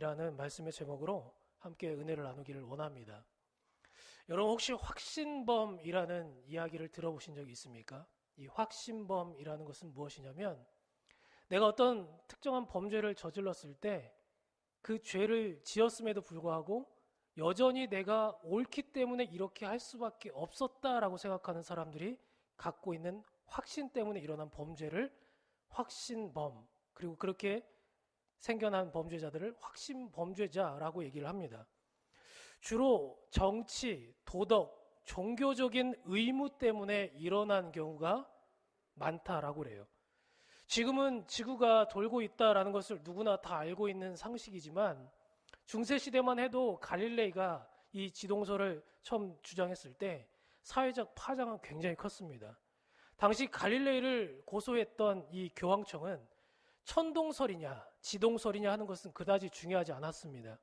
확신범이라는 말씀의 제목으로 함께 은혜를 나누기를 원합니다. 여러분 혹시 확신범이라는 이야기를 들어보신 적이 있습니까? 이 확신범이라는 것은 무엇이냐면 내가 어떤 특정한 범죄를 저질렀을 때 그 죄를 지었음에도 불구하고 여전히 내가 옳기 때문에 이렇게 할 수밖에 없었다라고 생각하는 사람들이 갖고 있는 확신 때문에 일어난 범죄를 확신범, 그리고 그렇게 생겨난 범죄자들을 확신범죄자라고 얘기를 합니다. 주로 정치, 도덕, 종교적인 의무 때문에 일어난 경우가 많다라고 그래요. 지금은 지구가 돌고 있다라는 것을 누구나 다 알고 있는 상식이지만 중세시대만 해도 갈릴레이가 이 지동설을 처음 주장했을 때 사회적 파장은 굉장히 컸습니다. 당시 갈릴레이를 고소했던 이 교황청은 천동설이냐 지동설이냐 하는 것은 그다지 중요하지 않았습니다.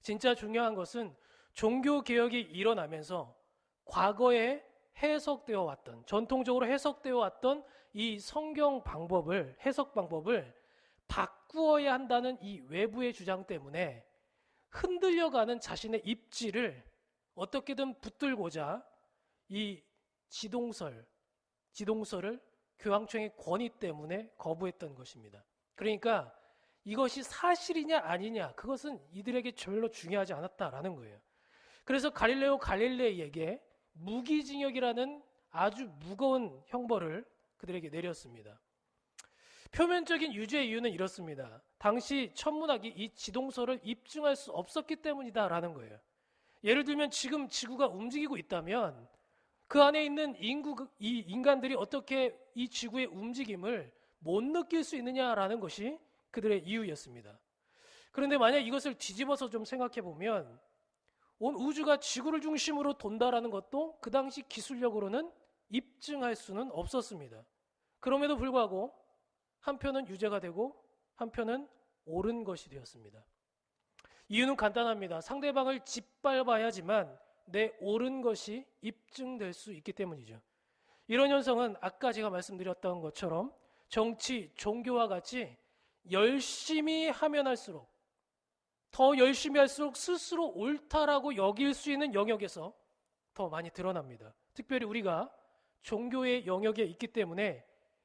진짜 중요한 것은 종교개혁이 일어나면서 과거에 해석되어 왔던, 전통적으로 해석되어 왔던 이 성경 방법을, 해석 방법을 바꾸어야 한다는 이 외부의 주장 때문에 흔들려가는 자신의 입지를 어떻게든 붙들고자 이 지동설을 교황청의 권위 때문에 거부했던 것입니다. 그러니까 이것이 사실이냐 아니냐, 그것은 이들에게 별로 중요하지 않았다라는 거예요. 그래서 갈릴레오 갈릴레이에게 무기징역이라는 아주 무거운 형벌을 그들에게 내렸습니다. 표면적인 유죄의 이유는 이렇습니다. 당시 천문학이 이 지동설을 입증할 수 없었기 때문이다라는 거예요. 예를 들면 지금 지구가 움직이고 있다면 그 안에 있는 이 인간들이 어떻게 이 지구의 움직임을 못 느낄 수 있느냐라는 것이 그들의 이유였습니다. 그런데 만약 이것을 뒤집어서 좀 생각해 보면 온 우주가 지구를 중심으로 돈다라는 것도 그 당시 기술력으로는 입증할 수는 없었습니다. 그럼에도 불구하고 한편은 유죄가 되고 한편은 옳은 것이 되었습니다. 이유는 간단합니다. 상대방을 짓밟아야지만 내 옳은 것이 입증될 수 있기 때문이죠. 이런 현상은 아까 제가 말씀드렸던 것처럼 정치, 종교와 같이 열심히 하면 할수록, 더 열심히 할수록 스스로 옳다라고 여길 수 있는 영역에서 더 많이 드러납니다. 특별히 우리가 종교의 영역에 있기 때문에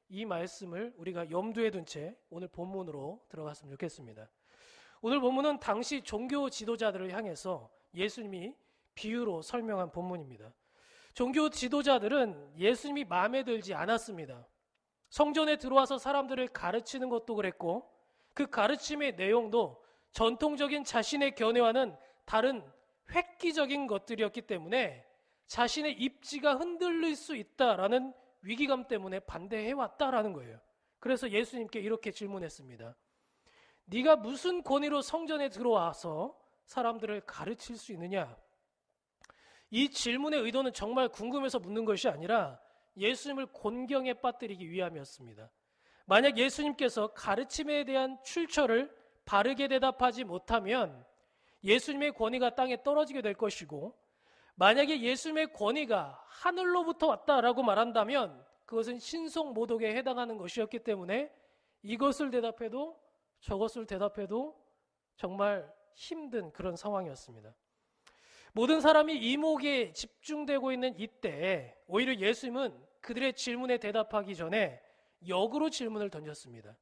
이 말씀을 우리가 염두에 둔 채 오늘 본문으로 들어갔으면 좋겠습니다. 오늘 본문은 당시 종교 지도자들을 향해서 예수님이 비유로 설명한 본문입니다. 종교 지도자들은 예수님이 마음에 들지 않았습니다. 성전에 들어와서 사람들을 가르치는 것도 그랬고 그 가르침의 내용도 전통적인 자신의 견해와는 다른 획기적인 것들이었기 때문에 자신의 입지가 흔들릴 수 있다라는 위기감 때문에 반대해왔다라는 거예요. 그래서 예수님께 이렇게 질문했습니다. 네가 무슨 권위로 성전에 들어와서 사람들을 가르칠 수 있느냐? 이 질문의 의도는 정말 궁금해서 묻는 것이 아니라 예수님을 곤경에 빠뜨리기 위함이었습니다. 만약 예수님께서 가르침에 대한 출처를 바르게 대답하지 못하면 예수님의 권위가 땅에 떨어지게 될 것이고, 만약에 예수님의 권위가 하늘로부터 왔다라고 말한다면 그것은 신성모독에 해당하는 것이었기 때문에 이것을 대답해도 저것을 대답해도 정말 힘든 그런 상황이었습니다. 모든 사람이 이목에 집중되고 있는 이때 오히려 예수님은 그들의 질문에 대답하기 전에 역으로 질문을 던졌습니다.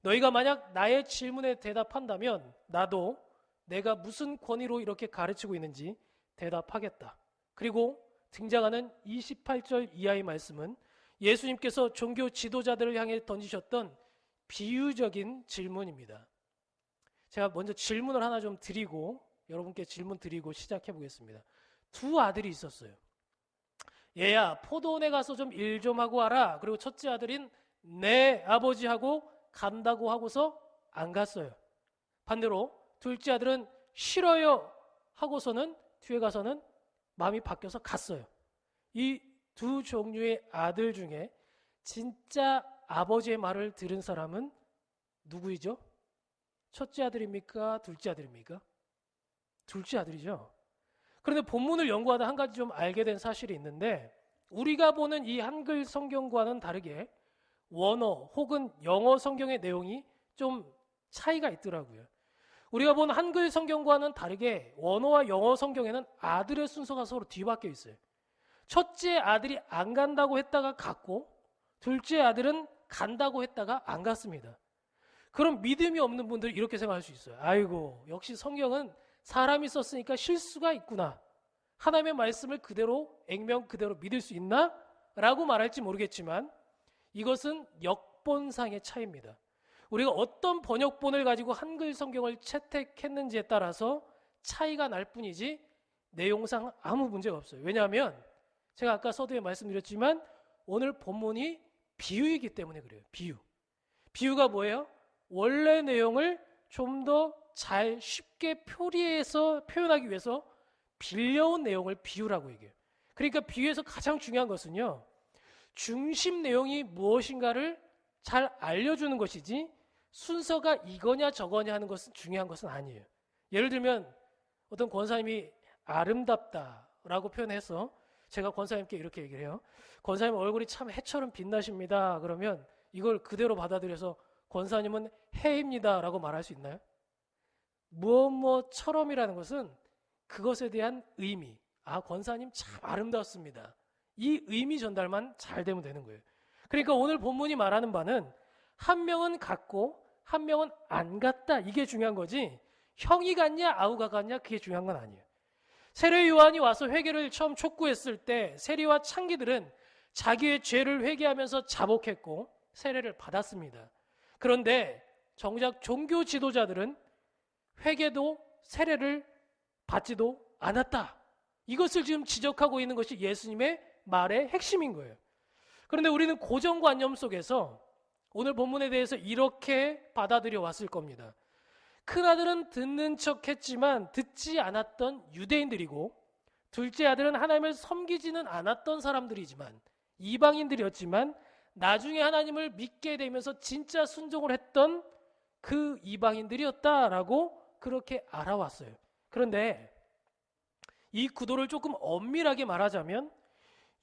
너희가 만약 나의 질문에 대답한다면 나도 내가 무슨 권위로 이렇게 가르치고 있는지 대답하겠다. 그리고 등장하는 28절 이하의 말씀은 예수님께서 종교 지도자들을 향해 던지셨던 비유적인 질문입니다. 제가 먼저 질문을 하나 좀 드리고 여러분께 질문 드리고 시작해 보겠습니다. 두 아들이 있었어요. 얘야 포도원에 가서 좀 일 좀 하고 와라. 그리고 첫째 아들인 네 아버지하고 간다고 하고서 안 갔어요. 반대로 둘째 아들은 싫어요 하고서는 뒤에 가서는 마음이 바뀌어서 갔어요. 이 두 종류의 아들 중에 진짜 아버지의 말을 들은 사람은 누구이죠? 첫째 아들입니까? 둘째 아들입니까? 둘째 아들이죠. 그런데 본문을 연구하다 한 가지 좀 알게 된 사실이 있는데 우리가 보는 이 한글 성경과는 다르게 원어 혹은 영어 성경의 내용이 좀 차이가 있더라고요. 우리가 본 한글 성경과는 다르게 원어와 영어 성경에는 아들의 순서가 서로 뒤바뀌어 있어요. 첫째 아들이 안 간다고 했다가 갔고, 둘째 아들은 간다고 했다가 안 갔습니다. 그럼 믿음이 없는 분들이 이렇게 생각할 수 있어요. 아이고, 역시 성경은 사람이 썼으니까 실수가 있구나. 하나님의 말씀을 그대로 액면 그대로 믿을 수 있나? 라고 말할지 모르겠지만 이것은 역본상의 차이입니다. 우리가 어떤 번역본을 가지고 한글 성경을 채택했는지에 따라서 차이가 날 뿐이지 내용상 아무 문제가 없어요. 왜냐하면 제가 아까 서두에 말씀드렸지만 오늘 본문이 비유이기 때문에 그래요. 비유가 뭐예요? 원래 내용을 좀 더 잘 쉽게 표리해서 표현하기 위해서 빌려온 내용을 비유라고 얘기해요. 그러니까 비유에서 가장 중요한 것은요, 중심 내용이 무엇인가를 잘 알려주는 것이지 순서가 이거냐 저거냐 하는 것은 중요한 것은 아니에요. 예를 들면 어떤 권사님이 아름답다라고 표현해서 제가 권사님께 이렇게 얘기를 해요. 권사님 얼굴이 참 해처럼 빛나십니다. 그러면 이걸 그대로 받아들여서 권사님은 해입니다 라고 말할 수 있나요? 무엇처럼이라는 것은 그것에 대한 의미, 권사님 참 아름다웠습니다, 이 의미 전달만 잘 되면 되는 거예요. 그러니까 오늘 본문이 말하는 바는 한 명은 갔고 한 명은 안 갔다, 이게 중요한 거지 형이 갔냐 아우가 갔냐 그게 중요한 건 아니에요. 세례 요한이 와서 회개를 처음 촉구했을 때 세리와 창기들은 자기의 죄를 회개하면서 자복했고 세례를 받았습니다. 그런데 정작 종교 지도자들은 회개도 세례를 받지도 않았다. 이것을 지금 지적하고 있는 것이 예수님의 말의 핵심인 거예요. 그런데 우리는 고정관념 속에서 오늘 본문에 대해서 이렇게 받아들여 왔을 겁니다. 큰아들은 듣는 척 했지만 듣지 않았던 유대인들이고, 둘째 아들은 하나님을 섬기지는 않았던 사람들이지만 이방인들이었지만 나중에 하나님을 믿게 되면서 진짜 순종을 했던 그 이방인들이었다라고 그렇게 알아왔어요. 그런데 이 구도를 조금 엄밀하게 말하자면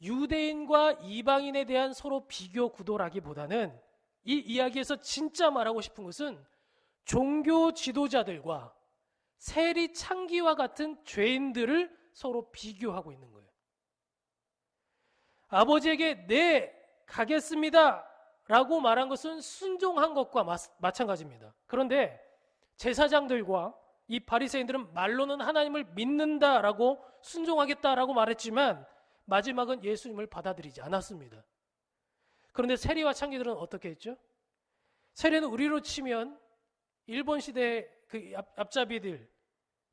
유대인과 이방인에 대한 서로 비교 구도라기보다는 이 이야기에서 진짜 말하고 싶은 것은 종교 지도자들과 세리 창기와 같은 죄인들을 서로 비교하고 있는 거예요. 아버지에게 네, 가겠습니다 라고 말한 것은 순종한 것과 마찬가지입니다. 그런데 제사장들과 이 바리새인들은 말로는 하나님을 믿는다라고 순종하겠다라고 말했지만 마지막은 예수님을 받아들이지 않았습니다. 그런데 세리와 창기들은 어떻게 했죠? 세리는 우리로 치면 일본 시대의 그 앞잡이들,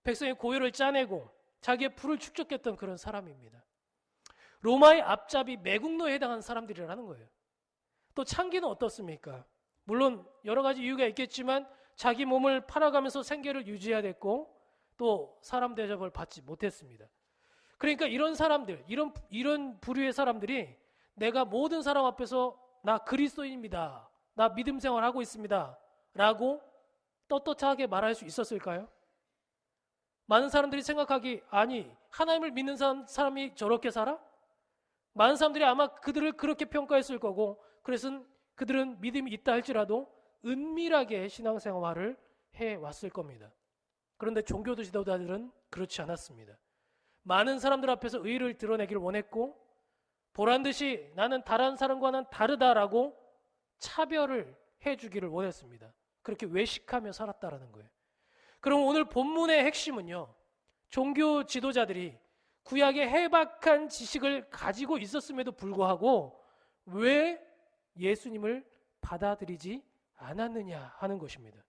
백성의 고요를 짜내고 자기의 부를 축적했던 그런 사람입니다. 로마의 앞잡이 매국노에 해당하는 사람들이라는 거예요. 또 창기는 어떻습니까? 물론 여러 가지 이유가 있겠지만 자기 몸을 팔아가면서 생계를 유지해야 됐고 또 사람 대접을 받지 못했습니다. 그러니까 이런 사람들, 이런 부류의 사람들이 내가 모든 사람 앞에서 나 그리스도인입니다, 나 믿음 생활하고 있습니다 라고 떳떳하게 말할 수 있었을까요? 많은 사람들이 생각하기, 아니 하나님을 믿는 사람이 저렇게 살아? 많은 사람들이 아마 그들을 그렇게 평가했을 거고, 그래서 그들은 믿음이 있다 할지라도 은밀하게 신앙생활을 해왔을 겁니다. 그런데 종교 지도자들은 그렇지 않았습니다. 많은 사람들 앞에서 의의를 드러내기를 원했고 보란듯이 나는 다른 사람과는 다르다라고 차별을 해주기를 원했습니다. 그렇게 외식하며 살았다라는 거예요. 그럼 오늘 본문의 핵심은요, 종교 지도자들이 구약의 해박한 지식을 가지고 있었음에도 불구하고 왜 예수님을 받아들이지 않았느냐 하는 것입니다.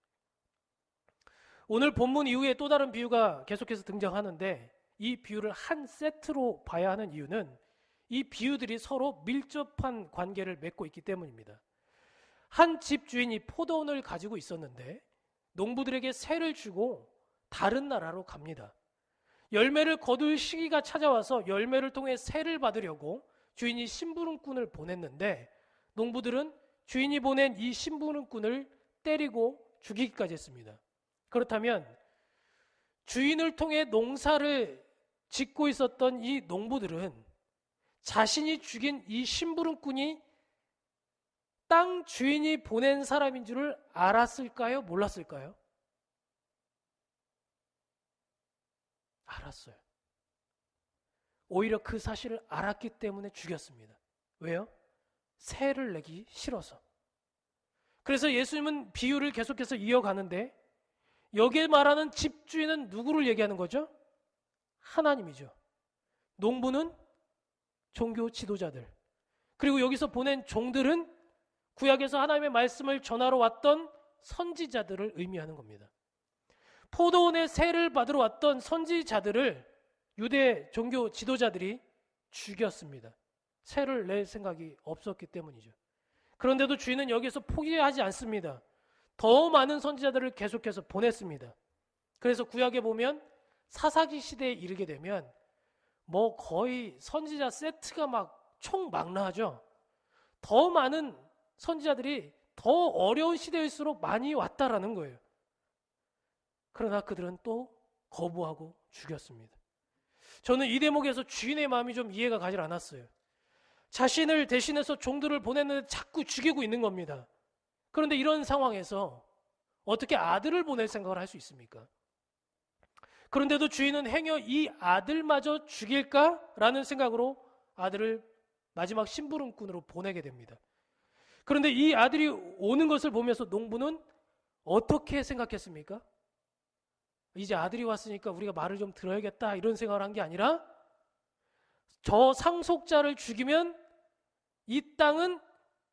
오늘 본문 이후에 또 다른 비유가 계속해서 등장하는데 이 비유를 한 세트로 봐야 하는 이유는 이 비유들이 서로 밀접한 관계를 맺고 있기 때문입니다. 한 집 주인이 포도원을 가지고 있었는데 농부들에게 세를 주고 다른 나라로 갑니다. 열매를 거둘 시기가 찾아와서 열매를 통해 세를 받으려고 주인이 심부름꾼을 보냈는데 농부들은 주인이 보낸 이 심부름꾼을 때리고 죽이기까지 했습니다. 그렇다면 주인을 통해 농사를 짓고 있었던 이 농부들은 자신이 죽인 이 심부름꾼이 땅 주인이 보낸 사람인 줄을 알았을까요? 몰랐을까요? 알았어요. 오히려 그 사실을 알았기 때문에 죽였습니다. 왜요? 세를 내기 싫어서. 그래서 예수님은 비유를 계속해서 이어가는데 여기에 말하는 집주인은 누구를 얘기하는 거죠? 하나님이죠. 농부는 종교 지도자들. 그리고 여기서 보낸 종들은 구약에서 하나님의 말씀을 전하러 왔던 선지자들을 의미하는 겁니다. 포도원의 세를 받으러 왔던 선지자들을 유대 종교 지도자들이 죽였습니다. 세를 낼 생각이 없었기 때문이죠. 그런데도 주인은 여기서 포기하지 않습니다. 더 많은 선지자들을 계속해서 보냈습니다. 그래서 구약에 보면 사사기 시대에 이르게 되면 뭐 거의 선지자 세트가 막 총망라하죠. 더 많은 선지자들이 더 어려운 시대일수록 많이 왔다라는 거예요. 그러나 그들은 또 거부하고 죽였습니다. 저는 이 대목에서 주인의 마음이 좀 이해가 가지 않았어요. 자신을 대신해서 종들을 보냈는데 자꾸 죽이고 있는 겁니다. 그런데 이런 상황에서 어떻게 아들을 보낼 생각을 할 수 있습니까? 그런데도 주인은 행여 이 아들마저 죽일까라는 생각으로 아들을 마지막 심부름꾼으로 보내게 됩니다. 그런데 이 아들이 오는 것을 보면서 농부는 어떻게 생각했습니까? 이제 아들이 왔으니까 우리가 말을 좀 들어야겠다 이런 생각을 한 게 아니라 저 상속자를 죽이면 이 땅은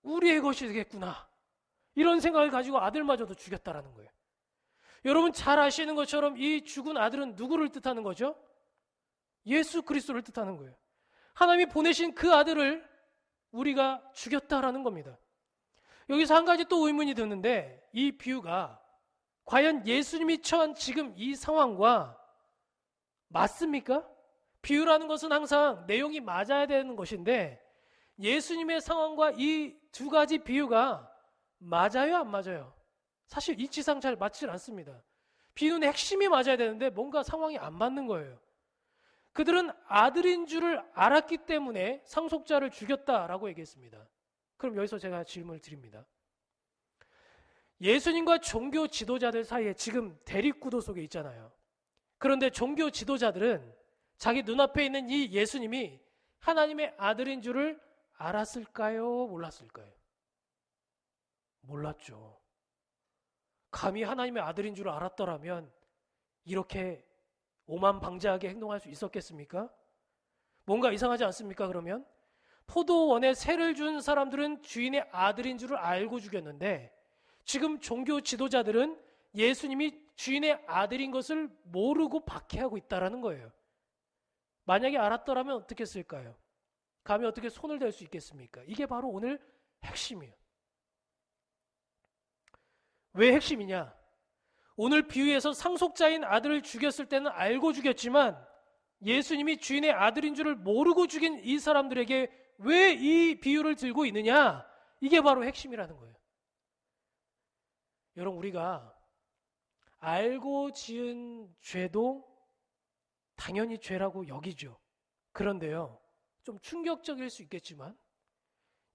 우리의 것이 되겠구나 이런 생각을 가지고 아들마저도 죽였다라는 거예요. 여러분 잘 아시는 것처럼 이 죽은 아들은 누구를 뜻하는 거죠? 예수 그리스도를 뜻하는 거예요. 하나님이 보내신 그 아들을 우리가 죽였다라는 겁니다. 여기서 한 가지 또 의문이 드는데 이 비유가 과연 예수님이 처한 지금 이 상황과 맞습니까? 비유라는 것은 항상 내용이 맞아야 되는 것인데 예수님의 상황과 이 두 가지 비유가 맞아요, 안 맞아요? 사실 이치상 잘 맞질 않습니다. 비유는 핵심이 맞아야 되는데 뭔가 상황이 안 맞는 거예요. 그들은 아들인 줄을 알았기 때문에 상속자를 죽였다라고 얘기했습니다. 그럼 여기서 제가 질문을 드립니다. 예수님과 종교 지도자들 사이에 지금 대립구도 속에 있잖아요. 그런데 종교 지도자들은 자기 눈앞에 있는 이 예수님이 하나님의 아들인 줄을 알았을까요? 몰랐을까요? 몰랐죠. 감히 하나님의 아들인 줄 알았더라면 이렇게 오만방자하게 행동할 수 있었겠습니까? 뭔가 이상하지 않습니까? 그러면 포도원에 세를 준 사람들은 주인의 아들인 줄을 알고 죽였는데 지금 종교 지도자들은 예수님이 주인의 아들인 것을 모르고 박해하고 있다는 거예요. 만약에 알았더라면 어떻게 했을까요? 감히 어떻게 손을 댈 수 있겠습니까? 이게 바로 오늘 핵심이에요. 왜 핵심이냐? 오늘 비유에서 상속자인 아들을 죽였을 때는 알고 죽였지만 예수님이 주인의 아들인 줄을 모르고 죽인 이 사람들에게 왜 이 비유를 들고 있느냐? 이게 바로 핵심이라는 거예요. 여러분 우리가 알고 지은 죄도 당연히 죄라고 여기죠. 그런데요. 좀 충격적일 수 있겠지만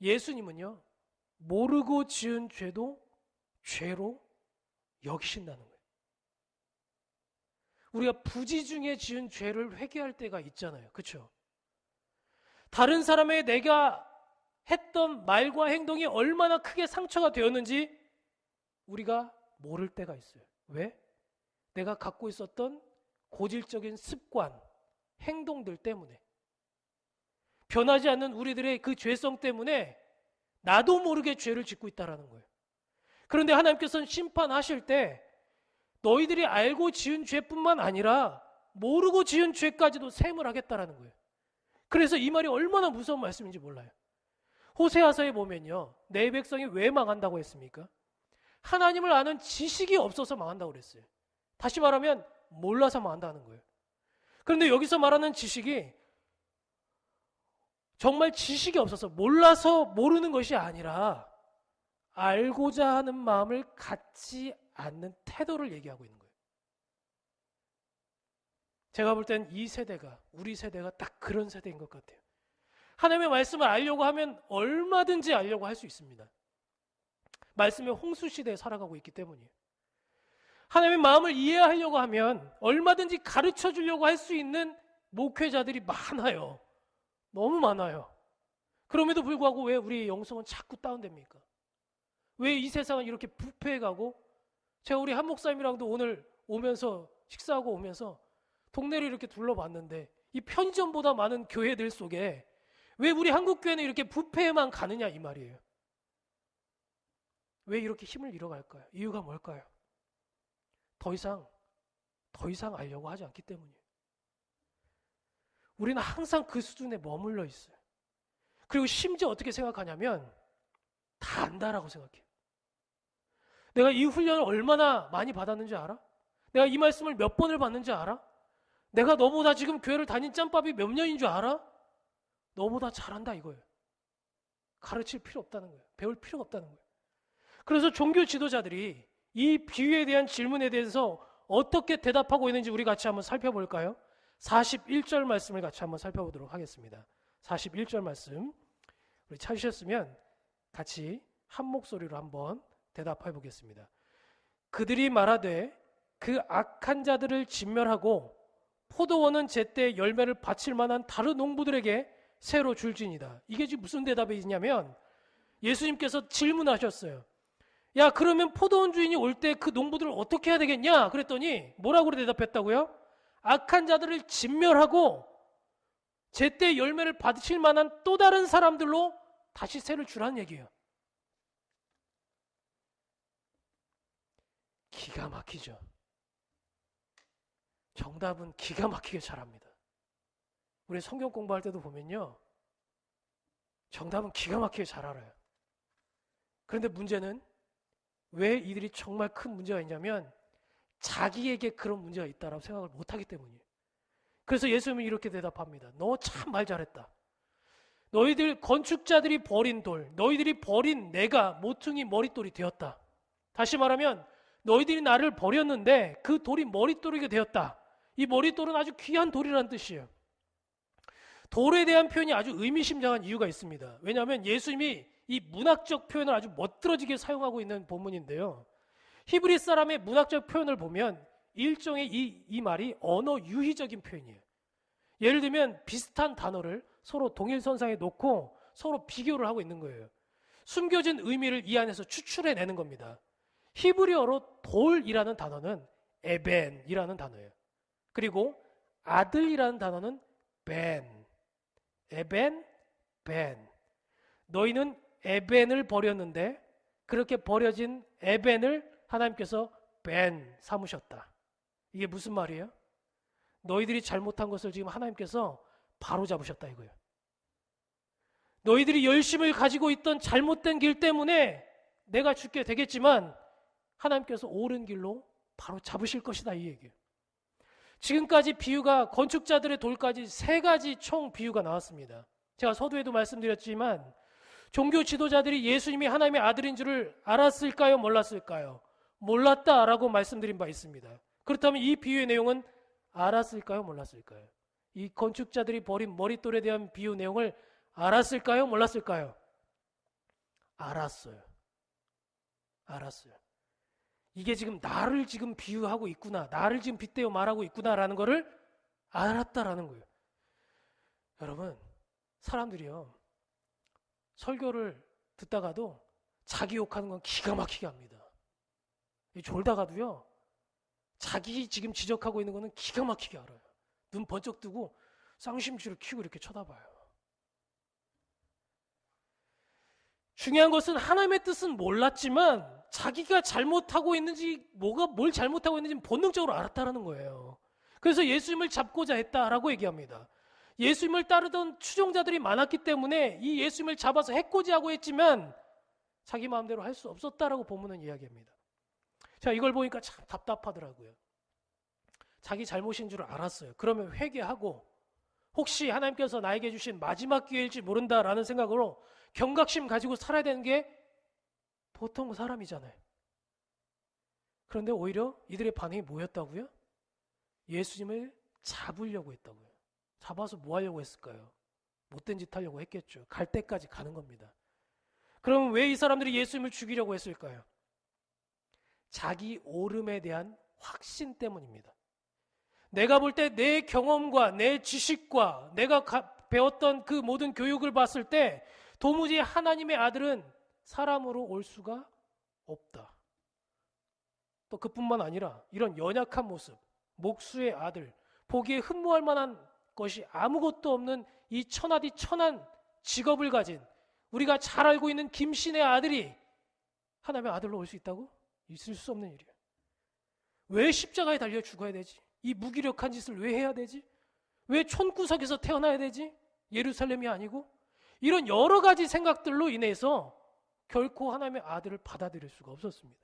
예수님은요. 모르고 지은 죄도 죄로 여기신다는 거예요. 우리가 부지중에 지은 죄를 회개할 때가 있잖아요. 그렇죠? 다른 사람에게 내가 했던 말과 행동이 얼마나 크게 상처가 되었는지 우리가 모를 때가 있어요. 왜? 내가 갖고 있었던 고질적인 습관, 행동들 때문에 변하지 않는 우리들의 그 죄성 때문에 나도 모르게 죄를 짓고 있다는 거예요. 그런데 하나님께서는 심판하실 때 너희들이 알고 지은 죄뿐만 아니라 모르고 지은 죄까지도 셈을 하겠다라는 거예요. 그래서 이 말이 얼마나 무서운 말씀인지 몰라요. 호세아서에 보면요. 내 백성이 왜 망한다고 했습니까? 하나님을 아는 지식이 없어서 망한다고 그랬어요. 다시 말하면 몰라서 망한다는 거예요. 그런데 여기서 말하는 지식이 정말 지식이 없어서 몰라서 모르는 것이 아니라 알고자 하는 마음을 갖지 않는 태도를 얘기하고 있는 거예요. 제가 볼 땐 이 세대가, 우리 세대가 딱 그런 세대인 것 같아요. 하나님의 말씀을 알려고 하면 얼마든지 알려고 할 수 있습니다. 말씀의 홍수 시대에 살아가고 있기 때문이에요. 하나님의 마음을 이해하려고 하면 얼마든지 가르쳐 주려고 할 수 있는 목회자들이 많아요. 너무 많아요. 그럼에도 불구하고 왜 우리의 영성은 자꾸 다운됩니까? 왜 이 세상은 이렇게 부패해가고, 제가 우리 한 목사님이랑도 오늘 오면서 식사하고 오면서 동네를 이렇게 둘러봤는데 이 편의점보다 많은 교회들 속에 왜 우리 한국 교회는 이렇게 부패에만 가느냐 이 말이에요. 왜 이렇게 힘을 잃어갈까요? 이유가 뭘까요? 더 이상 알려고 하지 않기 때문이에요. 우리는 항상 그 수준에 머물러 있어요. 그리고 심지어 어떻게 생각하냐면 다 안다라고 생각해요. 내가 이 훈련을 얼마나 많이 받았는지 알아? 내가 이 말씀을 몇 번을 받는지 알아? 내가 너보다 지금 교회를 다닌 짬밥이 몇 년인 줄 알아? 너보다 잘한다 이거예요. 가르칠 필요 없다는 거예요. 배울 필요가 없다는 거예요. 그래서 종교 지도자들이 이 비유에 대한 질문에 대해서 어떻게 대답하고 있는지 우리 같이 한번 살펴볼까요? 41절 말씀을 같이 한번 살펴보도록 하겠습니다. 41절 말씀 우리 찾으셨으면 같이 한 목소리로 한번 대답해 보겠습니다. 그들이 말하되 그 악한 자들을 진멸하고 포도원은 제때 열매를 바칠 만한 다른 농부들에게 새로 줄지니라. 이게 지금 무슨 대답이냐면 예수님께서 질문하셨어요. 야, 그러면 포도원 주인이 올 때 그 농부들을 어떻게 해야 되겠냐? 그랬더니 뭐라고 대답했다고요? 악한 자들을 진멸하고 제때 열매를 받으실 만한 또 다른 사람들로 다시 새를 주라는 얘기예요. 기가 막히죠. 정답은 기가 막히게 잘합니다. 우리 성경 공부할 때도 보면요, 정답은 기가 막히게 잘 알아요. 그런데 문제는 왜 이들이 정말 큰 문제가 있냐면 자기에게 그런 문제가 있다라고 생각을 못하기 때문이에요. 그래서 예수님은 이렇게 대답합니다. 너 참 말 잘했다. 너희들 건축자들이 버린 돌, 너희들이 버린 내가 모퉁이 머릿돌이 되었다. 다시 말하면 너희들이 나를 버렸는데 그 돌이 머릿돌이게 되었다. 이 머릿돌은 아주 귀한 돌이라는 뜻이에요. 돌에 대한 표현이 아주 의미심장한 이유가 있습니다. 왜냐하면 예수님이 이 문학적 표현을 아주 멋들어지게 사용하고 있는 본문인데요. 히브리 사람의 문학적 표현을 보면 일종의 이 말이 언어 유희적인 표현이에요. 예를 들면 비슷한 단어를 서로 동일선상에 놓고 서로 비교를 하고 있는 거예요. 숨겨진 의미를 이 안에서 추출해내는 겁니다. 히브리어로 돌이라는 단어는 에벤이라는 단어예요. 그리고 아들이라는 단어는 벤. 에벤, 벤. 너희는 에벤을 버렸는데 그렇게 버려진 에벤을 하나님께서 벤 삼으셨다. 이게 무슨 말이에요? 너희들이 잘못한 것을 지금 하나님께서 바로 잡으셨다 이거예요. 너희들이 열심을 가지고 있던 잘못된 길 때문에 내가 죽게 되겠지만 하나님께서 옳은 길로 바로 잡으실 것이다 이 얘기예요. 지금까지 비유가 건축자들의 돌까지 3가지 총 비유가 나왔습니다. 제가 서두에도 말씀드렸지만 종교 지도자들이 예수님이 하나님의 아들인 줄을 알았을까요? 몰랐을까요? 몰랐다라고 말씀드린 바 있습니다. 그렇다면 이 비유의 내용은 알았을까요? 몰랐을까요? 이 건축자들이 버린 머릿돌에 대한 비유 내용을 알았을까요? 몰랐을까요? 알았어요. 이게 지금 나를 지금 비유하고 있구나, 나를 지금 빗대어 말하고 있구나라는 거를 알았다라는 거예요. 여러분, 사람들이요, 설교를 듣다가도 자기 욕하는 건 기가 막히게 합니다. 졸다가도요, 자기 지금 지적하고 있는 거는 기가 막히게 알아요. 눈 번쩍 뜨고 쌍심지를 켜고 이렇게 쳐다봐요. 중요한 것은 하나님의 뜻은 몰랐지만 자기가 잘못하고 있는지 뭘 잘못하고 있는지 본능적으로 알았다라는 거예요. 그래서 예수님을 잡고자 했다라고 얘기합니다. 예수님을 따르던 추종자들이 많았기 때문에 이 예수님을 잡아서 해코지하고 했지만 자기 마음대로 할 수 없었다라고 본문은 이야기합니다. 자, 이걸 보니까 참 답답하더라고요. 자기 잘못인 줄 알았어요. 그러면 회개하고 혹시 하나님께서 나에게 주신 마지막 기회일지 모른다라는 생각으로 경각심 가지고 살아야 되는 게 보통 사람이잖아요. 그런데 오히려 이들의 반응이 뭐였다고요? 예수님을 잡으려고 했다고요. 잡아서 뭐 하려고 했을까요? 못된 짓 하려고 했겠죠. 갈 때까지 가는 겁니다. 그러면 왜 이 사람들이 예수님을 죽이려고 했을까요? 자기 옳음에 대한 확신 때문입니다. 내가 볼 때 내 경험과 내 지식과 내가 배웠던 그 모든 교육을 봤을 때 도무지 하나님의 아들은 사람으로 올 수가 없다. 또 그뿐만 아니라 이런 연약한 모습, 목수의 아들, 보기에 흠모할 만한 것이 아무것도 없는 이 천하디 천한 직업을 가진 우리가 잘 알고 있는 김신의 아들이 하나님의 아들로 올 수 있다고? 있을 수 없는 일이야. 왜 십자가에 달려 죽어야 되지? 이 무기력한 짓을 왜 해야 되지? 왜 촌구석에서 태어나야 되지? 예루살렘이 아니고? 이런 여러 가지 생각들로 인해서 결코 하나님의 아들을 받아들일 수가 없었습니다.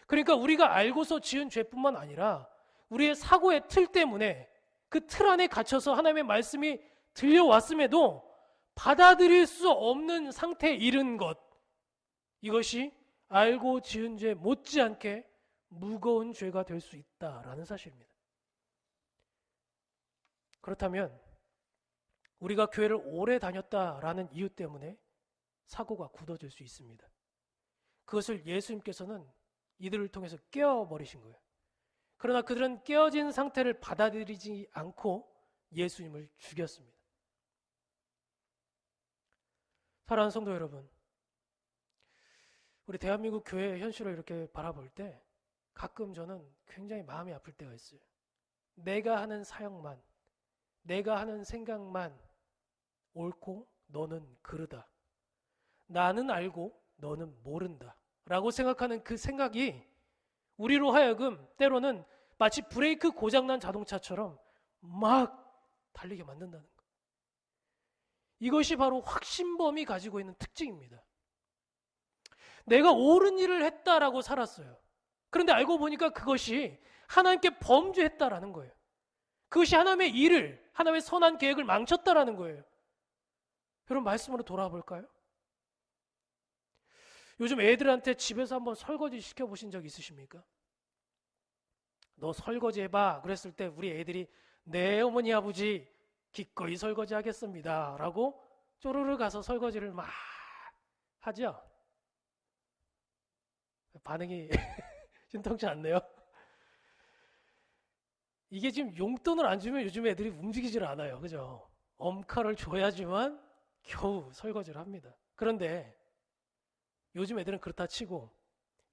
그러니까 우리가 알고서 지은 죄뿐만 아니라 우리의 사고의 틀 때문에 그 틀 안에 갇혀서 하나님의 말씀이 들려왔음에도 받아들일 수 없는 상태에 이른 것, 이것이 알고 지은 죄 못지않게 무거운 죄가 될 수 있다라는 사실입니다. 그렇다면 우리가 교회를 오래 다녔다라는 이유 때문에 사고가 굳어질 수 있습니다. 그것을 예수님께서는 이들을 통해서 깨어버리신 거예요. 그러나 그들은 깨어진 상태를 받아들이지 않고 예수님을 죽였습니다. 사랑하는 성도 여러분, 우리 대한민국 교회의 현실을 이렇게 바라볼 때 가끔 저는 굉장히 마음이 아플 때가 있어요. 내가 하는 사역만, 내가 하는 생각만 옳고 너는 그르다. 나는 알고 너는 모른다. 라고 생각하는 그 생각이 우리로 하여금 때로는 마치 브레이크 고장난 자동차처럼 막 달리게 만든다는 것. 이것이 바로 확신범이 가지고 있는 특징입니다. 내가 옳은 일을 했다라고 살았어요. 그런데 알고 보니까 그것이 하나님께 범죄했다라는 거예요. 그것이 하나님의 일을, 하나님의 선한 계획을 망쳤다라는 거예요. 여러분, 말씀으로 돌아와 볼까요? 요즘 애들한테 집에서 한번 설거지 시켜보신 적 있으십니까? 너 설거지 해봐. 그랬을 때 우리 애들이 네 어머니 아버지 기꺼이 설거지 하겠습니다 라고 쪼르르 가서 설거지를 막 하죠. 반응이 신통치 않네요. 이게 지금 용돈을 안 주면 요즘 애들이 움직이질 않아요. 그죠? 엄카를 줘야지만 겨우 설거지를 합니다. 그런데 요즘 애들은 그렇다 치고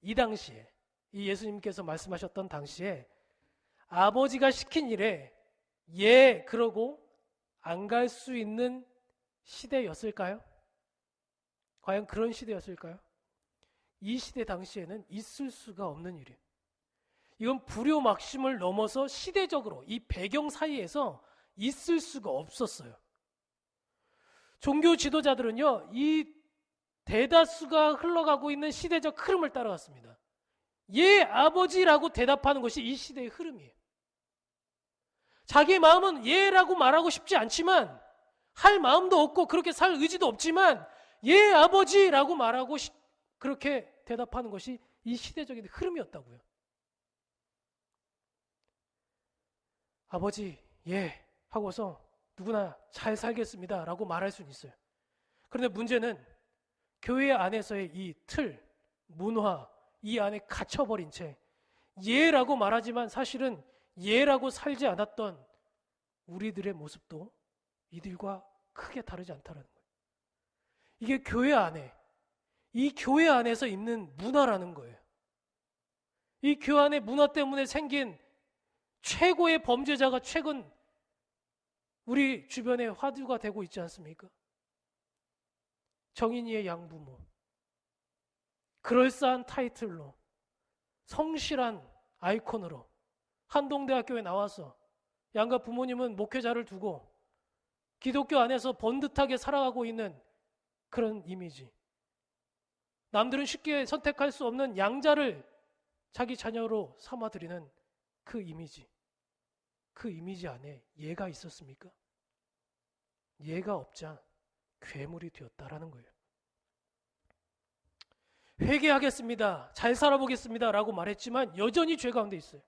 이 당시에, 이 예수님께서 말씀하셨던 당시에 아버지가 시킨 일에 예 그러고 안 갈 수 있는 시대였을까요? 과연 그런 시대였을까요? 이 시대 당시에는 있을 수가 없는 일이에요. 이건 불효막심을 넘어서 시대적으로 이 배경 사이에서 있을 수가 없었어요. 종교 지도자들은요, 이 대다수가 흘러가고 있는 시대적 흐름을 따라갔습니다. 예, 아버지라고 대답하는 것이 이 시대의 흐름이에요. 자기 마음은 예라고 말하고 싶지 않지만, 할 마음도 없고 그렇게 살 의지도 없지만 예, 아버지라고 말하고 그렇게 대답하는 것이 이 시대적인 흐름이었다고요. 아버지, 예 하고서 누구나 잘 살겠습니다 라고 말할 수는 있어요. 그런데 문제는 교회 안에서의 이 틀, 문화, 이 안에 갇혀버린 채 예라고 말하지만 사실은 예라고 살지 않았던 우리들의 모습도 이들과 크게 다르지 않다는 거예요. 이게 교회 안에, 이 교회 안에서 있는 문화라는 거예요. 이 교회 안의 문화 때문에 생긴 최고의 범죄자가 최근 우리 주변에 화두가 되고 있지 않습니까? 정인이의 양부모. 그럴싸한 타이틀로, 성실한 아이콘으로 한동대학교에 나와서 양가 부모님은 목회자를 두고 기독교 안에서 번듯하게 살아가고 있는 그런 이미지. 남들은 쉽게 선택할 수 없는 양자를 자기 자녀로 삼아들이는 그 이미지. 그 이미지 안에 예가 있었습니까? 예가 없자 괴물이 되었다라는 거예요. 회개하겠습니다. 잘 살아보겠습니다. 라고 말했지만 여전히 죄 가운데 있어요.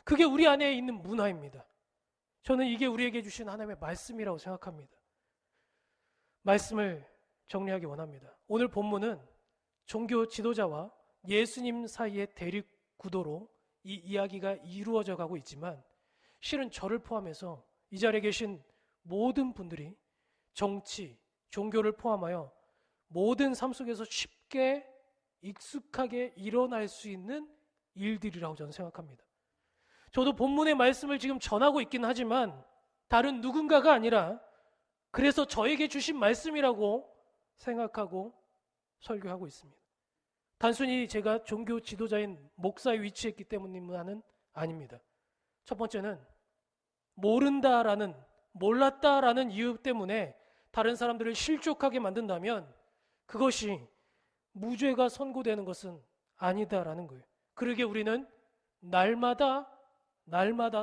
그게 우리 안에 있는 문화입니다. 저는 이게 우리에게 주신 하나님의 말씀이라고 생각합니다. 말씀을 정리하기 원합니다. 오늘 본문은 종교 지도자와 예수님 사이의 대립 구도로 이 이야기가 이루어져 가고 있지만 실은 저를 포함해서 이 자리에 계신 모든 분들이 정치, 종교를 포함하여 모든 삶 속에서 쉽게 익숙하게 일어날 수 있는 일들이라고 저는 생각합니다. 저도 본문의 말씀을 지금 전하고 있긴 하지만 다른 누군가가 아니라 그래서 저에게 주신 말씀이라고 생각하고 설교하고 있습니다. 단순히 제가 종교 지도자인 목사에 위치했기 때문만은 아닙니다. 첫 번째는 몰랐다라는 이유 때문에 다른 사람들을 실족하게 만든다면 그것이 무죄가 선고되는 것은 아니다라는 거예요. 그러기에 우리는 날마다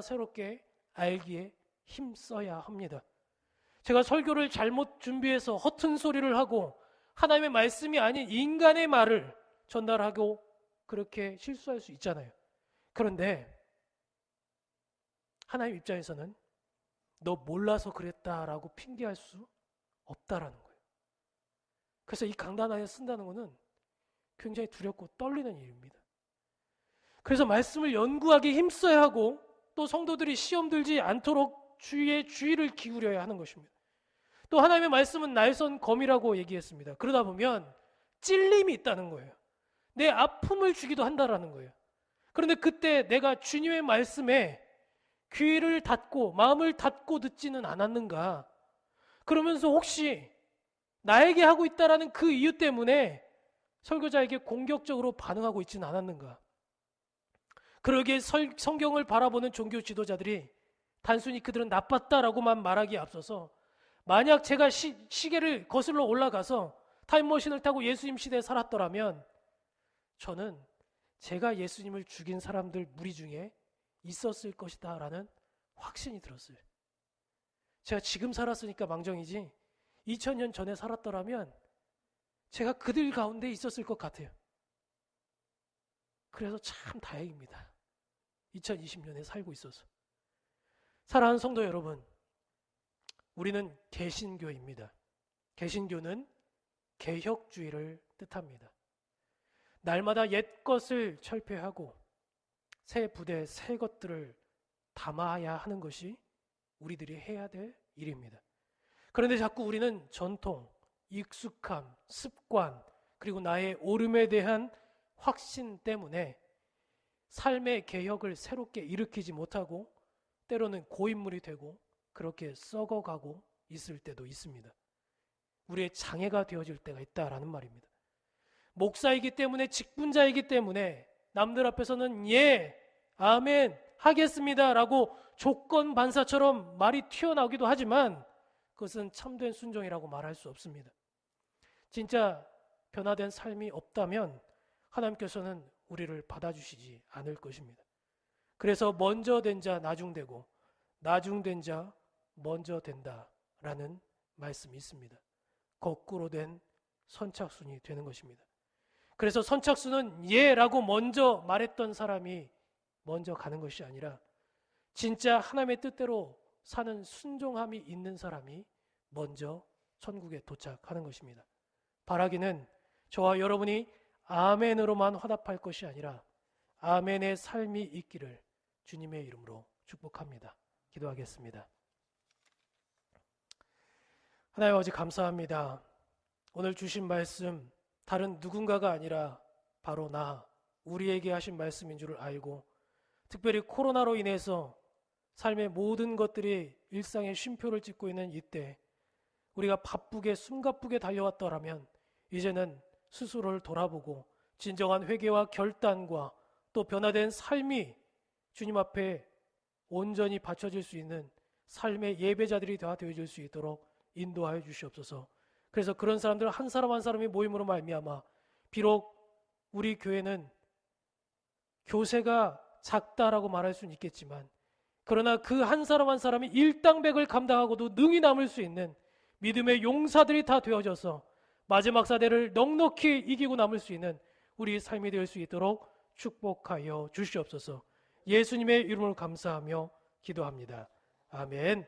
새롭게 알기에 힘써야 합니다. 제가 설교를 잘못 준비해서 허튼 소리를 하고 하나님의 말씀이 아닌 인간의 말을 전달하고 그렇게 실수할 수 있잖아요. 그런데 하나님 입장에서는 너 몰라서 그랬다라고 핑계할 수 없다라는 거예요. 그래서 이 강단 안에 쓴다는 것은 굉장히 두렵고 떨리는 일입니다. 그래서 말씀을 연구하기 힘써야 하고 또 성도들이 시험 들지 않도록 주의를 기울여야 하는 것입니다. 또 하나님의 말씀은 날선 검이라고 얘기했습니다. 그러다 보면 찔림이 있다는 거예요. 내 아픔을 주기도 한다라는 거예요. 그런데 그때 내가 주님의 말씀에 귀를 닫고 마음을 닫고 듣지는 않았는가? 그러면서 혹시 나에게 하고 있다라는 그 이유 때문에 설교자에게 공격적으로 반응하고 있지는 않았는가? 그러기에 성경을 바라보는 종교 지도자들이 단순히 그들은 나빴다라고만 말하기에 앞서서 만약 제가 시계를 거슬러 올라가서 타임머신을 타고 예수님 시대에 살았더라면 저는 제가 예수님을 죽인 사람들 무리 중에 있었을 것이다 라는 확신이 들었어요. 제가 지금 살았으니까 망정이지 2000년 전에 살았더라면 제가 그들 가운데 있었을 것 같아요. 그래서 참 다행입니다. 2020년에 살고 있어서. 사랑하는 성도 여러분, 우리는 개신교입니다. 개신교는 개혁주의를 뜻합니다. 날마다 옛 것을 철폐하고 새 부대에 새 것들을 담아야 하는 것이 우리들이 해야 될 일입니다. 그런데 자꾸 우리는 전통, 익숙함, 습관, 그리고 나의 옳음에 대한 확신 때문에 삶의 개혁을 새롭게 일으키지 못하고 때로는 고인물이 되고 그렇게 썩어가고 있을 때도 있습니다. 우리의 장애가 되어질 때가 있다라는 말입니다. 목사이기 때문에 직분자이기 때문에 남들 앞에서는 예, 아멘 하겠습니다 라고 조건 반사처럼 말이 튀어나오기도 하지만 그것은 참된 순종이라고 말할 수 없습니다. 진짜 변화된 삶이 없다면 하나님께서는 우리를 받아주시지 않을 것입니다. 그래서 먼저 된 자 나중되고 나중된 자 먼저 된다라는 말씀이 있습니다. 거꾸로 된 선착순이 되는 것입니다. 그래서 선착순은 예라고 먼저 말했던 사람이 먼저 가는 것이 아니라 진짜 하나님의 뜻대로 사는 순종함이 있는 사람이 먼저 천국에 도착하는 것입니다. 바라기는 저와 여러분이 아멘으로만 화답할 것이 아니라 아멘의 삶이 있기를 주님의 이름으로 축복합니다. 기도하겠습니다. 하나님 아버지 감사합니다. 오늘 주신 말씀 다른 누군가가 아니라 바로 우리에게 하신 말씀인 줄을 알고 특별히 코로나로 인해서 삶의 모든 것들이 일상의 쉼표를 찍고 있는 이때 우리가 바쁘게 숨가쁘게 달려왔더라면 이제는 스스로를 돌아보고 진정한 회개와 결단과 또 변화된 삶이 주님 앞에 온전히 바쳐질 수 있는 삶의 예배자들이 다 되어질 수 있도록 인도하여 주시옵소서. 그래서 그런 사람들 한 사람 한 사람의 모임으로 말미암아 비록 우리 교회는 교세가 작다라고 말할 수는 있겠지만 그러나 그 한 사람 한 사람이 일당백을 감당하고도 능히 남을 수 있는 믿음의 용사들이 다 되어져서 마지막 사대를 넉넉히 이기고 남을 수 있는 우리 삶이 될 수 있도록 축복하여 주시옵소서. 예수님의 이름으로 감사하며 기도합니다. 아멘.